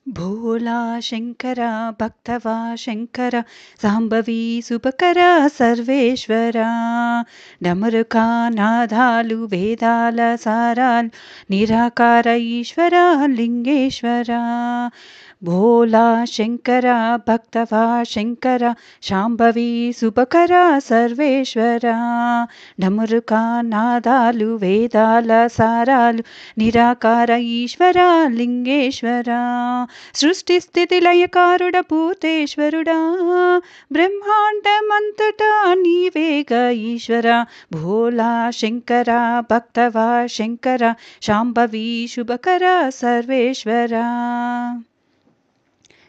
భోలా శంకర భక్తవా శంకర సాంబవీ శుభకర సర్వేశ్వర డమరుకా నాదాలు వేదాల సారాలు నిరాకార ఈశ్వర లింగేశ్వర భోలా శంకర భక్తవా శంకర శాంభవి శుభకర సర్వేశ్వర డమరుకా నాదాలు వేదాల సారాలు నిరాకార ఈశ్వర లింగేశ్వర సృష్టి స్థితి లయకారుడ భూతేశ్వరుడా బ్రహ్మాండమంతటా నీవేగ ఈశ్వర భోలా శంకర భక్తవా శంకర శాంభవి శుభకర సర్వేశ్వర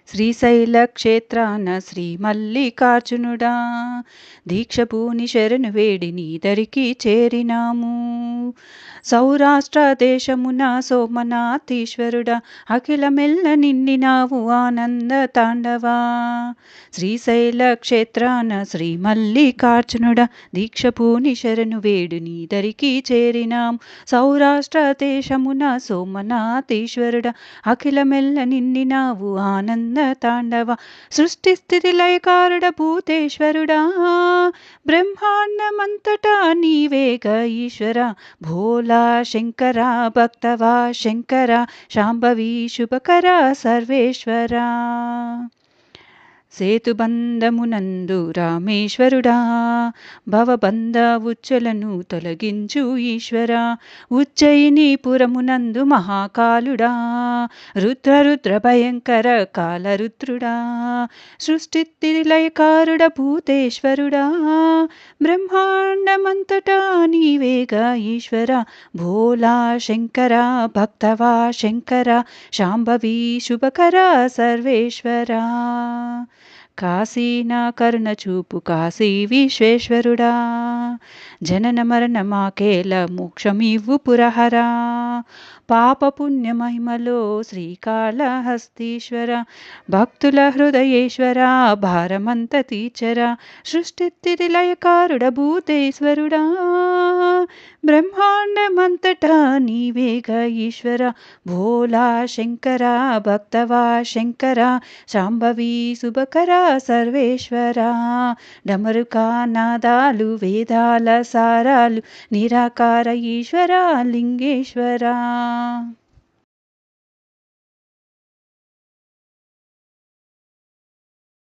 శ్రీశైల క్షేత్రాన శ్రీ మల్లికార్జునుడా దీక్షపూని శరణు వేడి నీదరికి చేరినాము సౌరాష్ట్ర దేశమున సోమనాథీశ్వరుడా అఖిల మెల్ల నిండినావు ఆనంద తాండవా శ్రీశైల క్షేత్రాన శ్రీ మల్లికార్జునుడా దీక్షపూని శరణు వేడు నీదరికి చేరినాము సౌరాష్ట్ర దేశమున సోమనాథీశ్వరుడా అఖిల మెల్ల నిండినావు ఆనంద తాండవ సృష్టి స్థితి లయకారుడ భూతేశ్వరుడా బ్రహ్మాండమంతటా నీవేగ ఈశ్వర భోలా శంకర భక్తవా శంకర శాంభవి శుభకర సర్వేశ్వర సేతుబంధమునందు రామేశ్వరుడా భవబంధ ఉచ్చులను తొలగించు ఈశ్వర ఉజ్జయిని పురమునందు మహాకాలుడా రుద్ర భయంకర కాలరుద్రుడా సృష్టి లయకారుడ భూతేశ్వరుడా బ్రహ్మాండమంతటా నీవేగ ఈశ్వర భోలా శంకర భక్తవా శంకర శాంభవి శుభకర సర్వేశ్వర కాశీనా కరుణ చూపు కాశీ విశ్వేశ్వరుడా జనన మరణ మాకేల మోక్షమివ్వు పురహరా పాప పుణ్య మహిమలో శ్రీకాళహస్తీశ్వర భక్తుల హృదయేశ్వర భారమంత తీర్చర సృష్టి లయకారుడ భూతేశ్వరుడా బ్రహ్మాండమంతటా నీవేగ ఈశ్వర భోలా శంకర భక్తవా శంకర శాంభవి శుభకర సర్వేశ్వర డమరుకా నాదాలు వేదాల సారాలు నిరాకార ఈశ్వర లింగేశ్వర